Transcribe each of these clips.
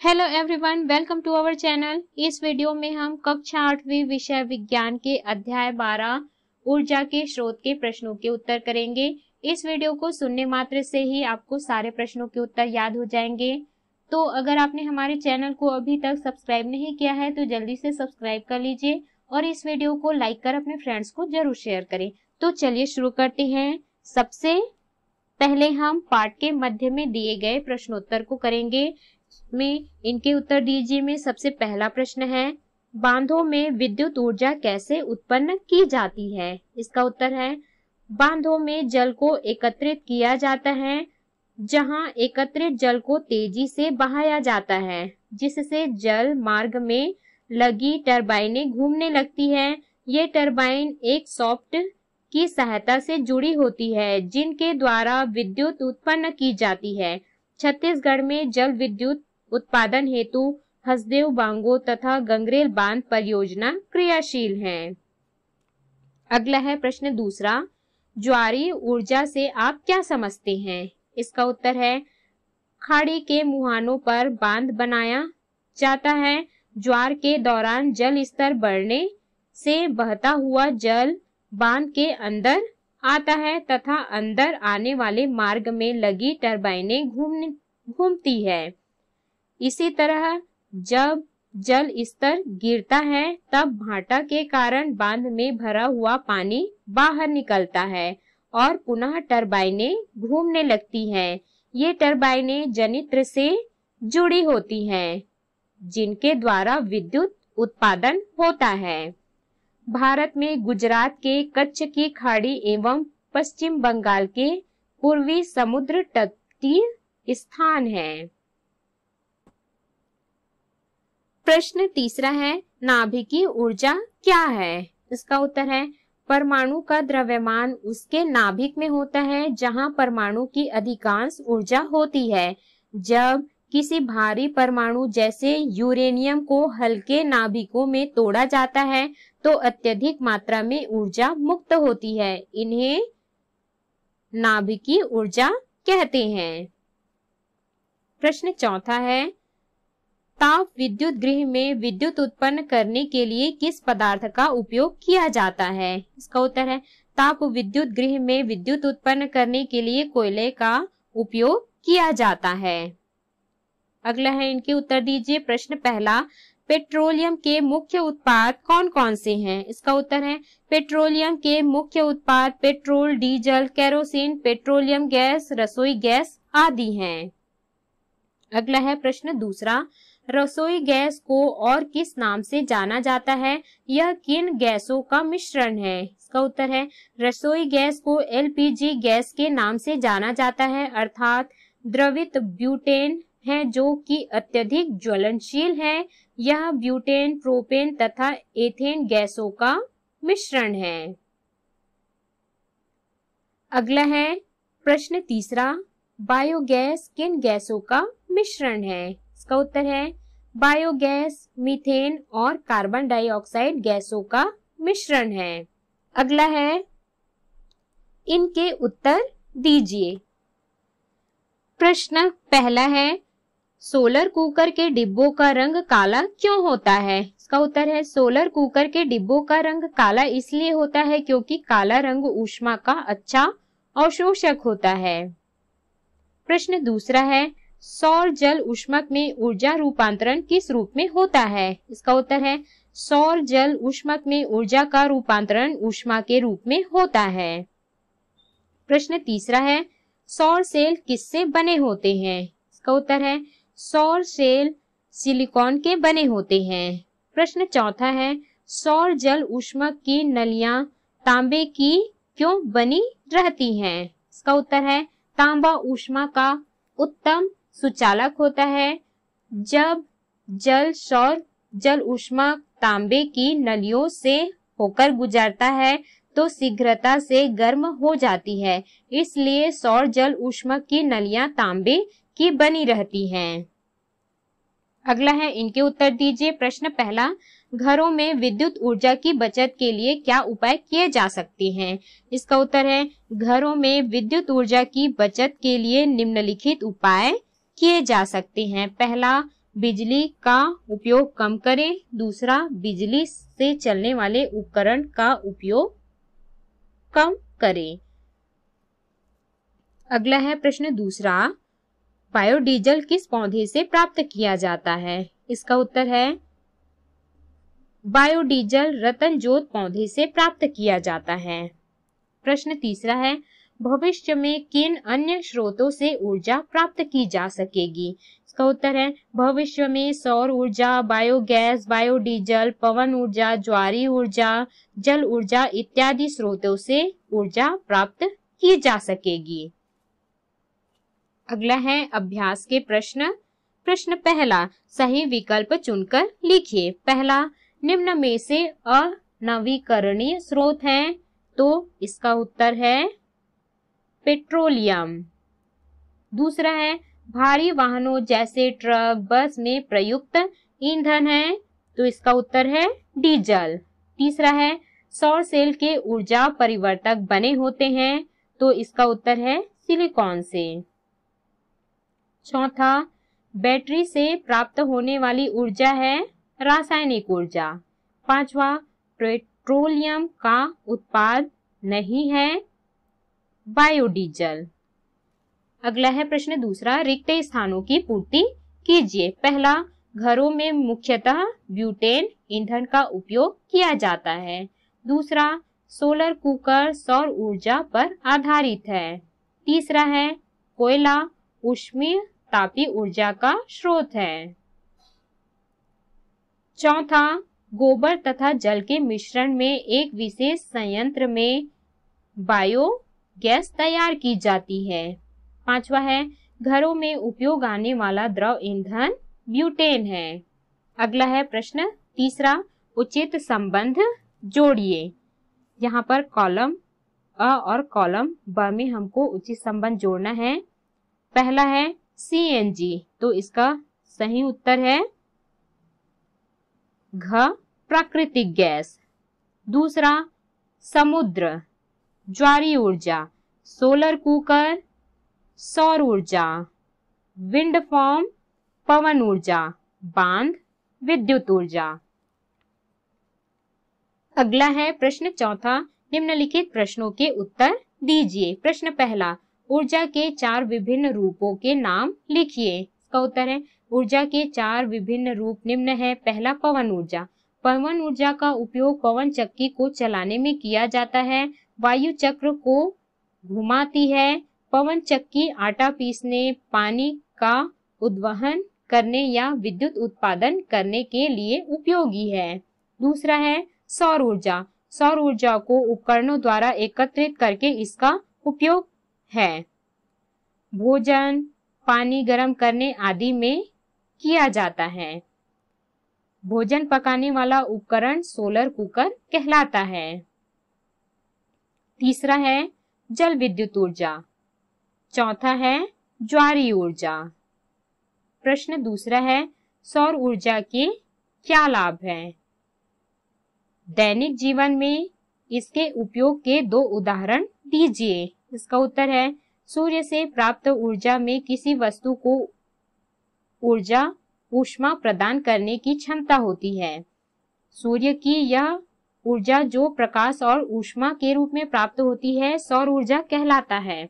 Hello everyone, welcome to our channel. इस video में हम कक्षा 8वीं विषय विज्ञान के अध्याय 12 ऊर्जा के स्रोत के प्रश्नों के उत्तर करेंगे। इस वीडियो को सुनने मात्र से ही आपको सारे प्रश्नों के उत्तर याद हो जाएंगे। तो अगर आपने हमारे चैनल को अभी तक सब्सक्राइब नहीं किया है तो जल्दी से सब्सक्राइब कर लीजिए और इस वीडियो को लाइक कर अपने फ्रेंड्स को जरूर शेयर करें। तो चलिए शुरू करते हैं। सबसे पहले हम पाठ के मध्य में दिए गए प्रश्नोत्तर को करेंगे। में इनके उत्तर दीजिए। में सबसे पहला प्रश्न है, बांधों में विद्युत ऊर्जा कैसे उत्पन्न की जाती है? इसका उत्तर है, बांधों में जल को एकत्रित किया जाता है, जहां एकत्रित जल को तेजी से बहाया जाता है, जिससे जल मार्ग में लगी टरबाइनें घूमने लगती है। ये टरबाइन एक सॉफ्ट की सहायता से जुड़ी होती है, जिनके द्वारा विद्युत उत्पन्न की जाती है। छत्तीसगढ़ में जल विद्युत उत्पादन हेतु हसदेव बांगो तथा गंगरेल बांध परियोजना क्रियाशील है। अगला है प्रश्न दूसरा, ज्वारीय ऊर्जा से आप क्या समझते हैं? इसका उत्तर है, खाड़ी के मुहानों पर बांध बनाया जाता है। ज्वार के दौरान जल स्तर बढ़ने से बहता हुआ जल बांध के अंदर आता है तथा अंदर आने वाले मार्ग में लगी टरबाइनें घूमती है। इसी तरह जब जल स्तर गिरता है तब भाटा के कारण बांध में भरा हुआ पानी बाहर निकलता है और पुनः टरबाइनें घूमने लगती हैं। ये टरबाइनें जनित्र से जुड़ी होती हैं, जिनके द्वारा विद्युत उत्पादन होता है। भारत में गुजरात के कच्छ की खाड़ी एवं पश्चिम बंगाल के पूर्वी समुद्र तटीय स्थान है। प्रश्न तीसरा है, नाभिकीय ऊर्जा क्या है? इसका उत्तर है, परमाणु का द्रव्यमान उसके नाभिक में होता है, जहां परमाणु की अधिकांश ऊर्जा होती है। जब किसी भारी परमाणु जैसे यूरेनियम को हल्के नाभिकों में तोड़ा जाता है तो अत्यधिक मात्रा में ऊर्जा मुक्त होती है। इन्हें नाभिकीय ऊर्जा कहते हैं। प्रश्न चौथा है, ताप विद्युत गृह में विद्युत उत्पन्न करने के लिए किस पदार्थ का उपयोग किया जाता है? इसका उत्तर है, ताप विद्युत गृह में विद्युत उत्पन्न करने के लिए कोयले का उपयोग किया जाता है। अगला है, इनके उत्तर दीजिए। प्रश्न पहला, पेट्रोलियम के मुख्य उत्पाद कौन कौन से हैं? इसका उत्तर है, पेट्रोलियम के मुख्य उत्पाद petrol, diesel, kerosene, petroleum gas, रसोई गैस आदि हैं। अगला है प्रश्न दूसरा, रसोई गैस को और किस नाम से जाना जाता है? यह किन गैसों का मिश्रण है? इसका उत्तर है, रसोई गैस को एलपीजी गैस के नाम से जाना जाता है, अर्थात द्रवित ब्यूटेन है जो कि अत्यधिक ज्वलनशील है। यह ब्यूटेन, प्रोपेन तथा एथेन गैसों का मिश्रण है। अगला है प्रश्न तीसरा, बायोगैस किन गैसों का मिश्रण है? इसका उत्तर है, बायोगैस मीथेन और कार्बन डाइऑक्साइड गैसों का मिश्रण है। अगला है, इनके उत्तर दीजिए। प्रश्न पहला है, सोलर कुकर के डिब्बों का रंग काला क्यों होता है? इसका उत्तर है, सोलर कुकर के डिब्बों का रंग काला इसलिए होता है क्योंकि काला रंग ऊष्मा का अच्छा अवशोषक होता है। प्रश्न दूसरा है, सौर जल ऊष्मक में ऊर्जा रूपांतरण किस रूप में होता है? इसका उत्तर है, सौर जल ऊष्मक में ऊर्जा का रूपांतरण ऊष्मा के रूप में होता है। प्रश्न तीसरा है, सौर सेल किससे बने होते हैं? इसका उत्तर है, सौर सेल सिलिकॉन के बने होते हैं। प्रश्न चौथा है, सौर जल ऊष्मक की नलियां तांबे की क्यों बनी रहती हैं? इसका उत्तर है, तांबा ऊष्मा का उत्तम सुचालक होता है। जब सौर जल ऊष्मक तांबे की नलियों से होकर गुजरता है तो शीघ्रता से गर्म हो जाती है, इसलिए सौर जल ऊष्मक की नलियां तांबे की बनी रहती हैं। अगला है, इनके उत्तर दीजिए। प्रश्न पहला, घरों में विद्युत ऊर्जा की बचत के लिए क्या उपाय किए जा सकते हैं? इसका उत्तर है, घरों में विद्युत ऊर्जा की बचत के लिए निम्नलिखित उपाय किए जा सकते हैं। पहला, बिजली का उपयोग कम करें। दूसरा, बिजली से चलने वाले उपकरण का उपयोग कम करें। अगला है प्रश्न दूसरा, बायोडीजल किस पौधे से प्राप्त किया जाता है? इसका उत्तर है बायोडीजल रतनजोत पौधे से प्राप्त किया जाता है। प्रश्न तीसरा है, भविष्य में किन अन्य स्रोतों से ऊर्जा प्राप्त की जा सकेगी? इसका उत्तर है भविष्य में सौर ऊर्जा, बायोगैस, बायोडीजल, पवन ऊर्जा, ज्वारीय ऊर्जा, जल ऊर्जा इत्यादि स्रोतों से ऊर्जा प्राप्त की जा सकेगी। अगला है अभ्यास के प्रश्न। प्रश्न पहला, सही विकल्प चुनकर लिखिए। पहला, निम्न में से अनवीकरणीय स्रोत है, तो इसका उत्तर है पेट्रोलियम। दूसरा है, भारी वाहनों जैसे ट्रक, बस में प्रयुक्त ईंधन है, तो इसका उत्तर है डीजल। तीसरा है, सौर सेल के ऊर्जा परिवर्तक बने होते हैं, तो इसका उत्तर है सिलिकॉन से। चौथा, बैटरी से प्राप्त होने वाली ऊर्जा है रासायनिक ऊर्जा। पांचवा, पेट्रोलियम का उत्पाद नहीं है बायोडीजल। अगला है प्रश्न दूसरा, रिक्त स्थानों की पूर्ति कीजिए। पहला, घरों में मुख्यतः ब्यूटेन ईंधन का उपयोग किया जाता है। दूसरा, सोलर कुकर सौर ऊर्जा पर आधारित है। तीसरा है, कोयला ऊष्मीय तापीय ऊर्जा का स्रोत है। चौथा, गोबर तथा जल के मिश्रण में एक विशेष संयंत्र में बायोगैस तैयार की जाती है। पांचवा है, घरों में उपयोग आने वाला द्रव ईंधन ब्यूटेन है। अगला है प्रश्न तीसरा, उचित संबंध जोड़िए। यहाँ पर कॉलम अ और कॉलम ब में हमको उचित संबंध जोड़ना है। पहला है सीएनजी, तो इसका सही उत्तर है घ, प्राकृतिक गैस। दूसरा, समुद्र, ज्वारीय ऊर्जा, सोलर कुकर, सौर ऊर्जा, विंड फार्म, पवन ऊर्जा, बांध, विद्युत ऊर्जा। अगला है प्रश्न चौथा, निम्नलिखित प्रश्नों के उत्तर दीजिए। प्रश्न पहला, ऊर्जा के 4 विभिन्न रूपों के नाम लिखिए। इसका उत्तर है ऊर्जा के 4 विभिन्न रूप निम्न है। पहला, पवन ऊर्जा। पवन ऊर्जा का उपयोग पवन चक्की को चलाने में किया जाता है। वायु चक्र को घुमाती है। पवन चक्की आटा पीसने, पानी का उद्वहन करने या विद्युत उत्पादन करने के लिए उपयोगी है। दूसरा है सौर ऊर्जा। सौर ऊर्जा को उपकरणों द्वारा एकत्रित करके इसका उपयोग है। भोजन, पानी गर्म करने आदि में किया जाता है। भोजन पकाने वाला उपकरण सोलर कुकर कहलाता है। तीसरा है जल विद्युत ऊर्जा। चौथा है ज्वारीय ऊर्जा। प्रश्न दूसरा है, सौर ऊर्जा के क्या लाभ हैं? दैनिक जीवन में इसके उपयोग के 2 उदाहरण दीजिए। इसका उत्तर है, सूर्य से प्राप्त ऊर्जा में किसी वस्तु को ऊर्जा ऊष्मा प्रदान करने की क्षमता होती है। सूर्य की यह ऊर्जा जो प्रकाश और ऊष्मा के रूप में प्राप्त होती है, सौर ऊर्जा कहलाता है।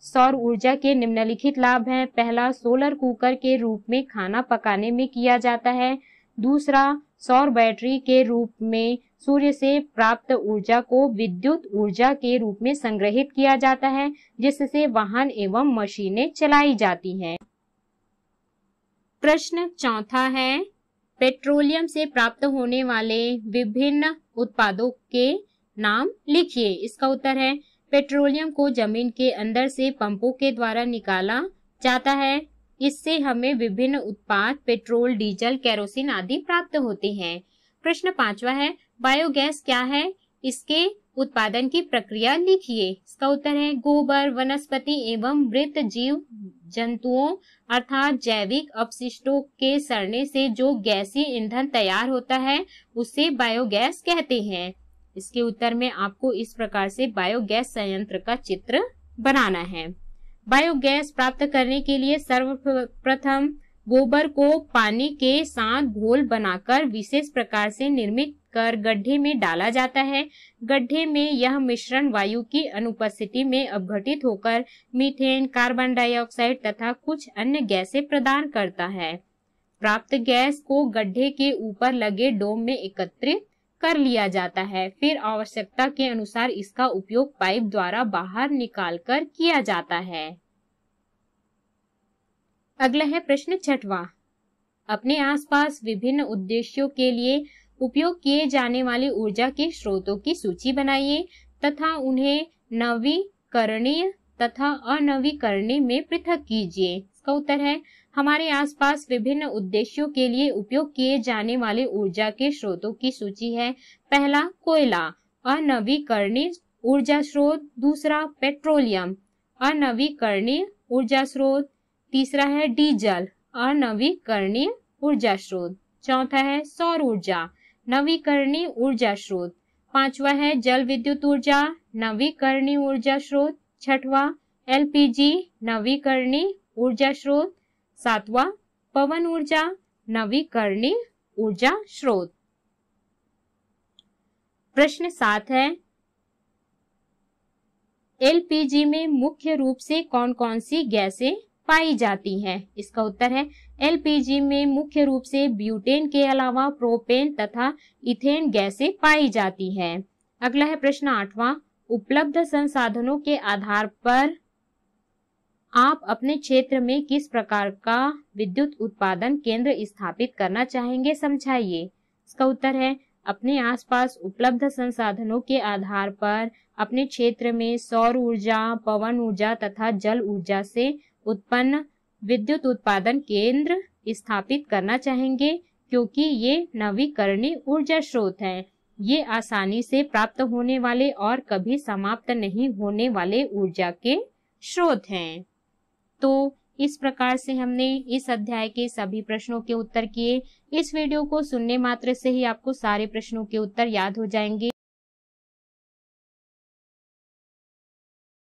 सौर ऊर्जा के निम्नलिखित लाभ हैं। पहला, सोलर कुकर के रूप में खाना पकाने में किया जाता है। दूसरा, सौर बैटरी के रूप में सूर्य से प्राप्त ऊर्जा को विद्युत ऊर्जा के रूप में संग्रहित किया जाता है, जिससे वाहन एवं मशीनें चलाई जाती हैं। प्रश्न चौथा है, पेट्रोलियम से प्राप्त होने वाले विभिन्न उत्पादों के नाम लिखिए। इसका उत्तर है, पेट्रोलियम को जमीन के अंदर से पंपों के द्वारा निकाला जाता है। इससे हमें विभिन्न उत्पाद पेट्रोल, डीजल, केरोसिन आदि प्राप्त होते हैं। प्रश्न पांचवा है, बायोगैस क्या है? इसके उत्पादन की प्रक्रिया लिखिए। इसका उत्तर है, गोबर, वनस्पति एवं मृत जीव जंतुओं अर्थात जैविक अपशिष्टों के सड़ने से जो गैसीय ईंधन तैयार होता है उसे बायोगैस कहते हैं। इसके उत्तर में आपको इस प्रकार से बायोगैस संयंत्र का चित्र बनाना है। बायोगैस प्राप्त करने के लिए सर्वप्रथम गोबर को पानी के साथ घोल बनाकर विशेष प्रकार से निर्मित कर गड्ढे में डाला जाता है। गड्ढे में यह मिश्रण वायु की अनुपस्थिति में अपघटित होकर मीथेन, कार्बन डाइऑक्साइड तथा कुछ अन्य गैसें प्रदान करता है। प्राप्त गैस को गड्ढे के ऊपर लगे डोम में एकत्रित कर लिया जाता है। फिर आवश्यकता के अनुसार इसका उपयोग पाइप द्वारा बाहर निकालकर किया जाता है। अगला है प्रश्न 6वां। अपने आसपास विभिन्न उद्देश्यों के लिए उपयोग किए जाने वाली ऊर्जा के स्रोतों की सूची बनाइए तथा उन्हें नवीकरणीय तथा अनवीकरणीय में पृथक कीजिए। इसका उत्तर है हमारे आसपास विभिन्न उद्देश्यों के लिए उपयोग किए जाने वाले ऊर्जा के स्रोतों की सूची है। पहला कोयला, अनवीकरणीय ऊर्जा स्रोत। दूसरा पेट्रोलियम, अनवीकरणीय ऊर्जा स्रोत। तीसरा है डीजल, अनवीकरणीय ऊर्जा स्रोत। चौथा है सौर ऊर्जा, नवीकरणीय ऊर्जा स्रोत। पांचवा है जल विद्युत ऊर्जा, नवीकरणीय ऊर्जा स्रोत। छठवां एलपीजी, नवीकरणीय ऊर्जा स्रोत। सातवां पवन ऊर्जा, नवीकरणीय ऊर्जा स्रोत। प्रश्न 7 है एलपीजी में मुख्य रूप से कौन कौन सी गैसें पाई जाती हैं? इसका उत्तर है एलपीजी में मुख्य रूप से ब्यूटेन के अलावा प्रोपेन तथा इथेन गैसें पाई जाती हैं। अगला है प्रश्न 8वां। उपलब्ध संसाधनों के आधार पर आप अपने क्षेत्र में किस प्रकार का विद्युत उत्पादन केंद्र स्थापित करना चाहेंगे, समझाइए। इसका उत्तर है अपने आसपास उपलब्ध संसाधनों के आधार पर अपने क्षेत्र में सौर ऊर्जा, पवन ऊर्जा तथा जल ऊर्जा से उत्पन्न विद्युत उत्पादन केंद्र स्थापित करना चाहेंगे, क्योंकि ये नवीकरणीय ऊर्जा स्रोत हैं। ये आसानी से प्राप्त होने वाले और कभी समाप्त नहीं होने वाले ऊर्जा के स्रोत हैं। तो इस प्रकार से हमने इस अध्याय के सभी प्रश्नों के उत्तर किए। इस वीडियो को सुनने मात्र से ही आपको सारे प्रश्नों के उत्तर याद हो जाएंगे।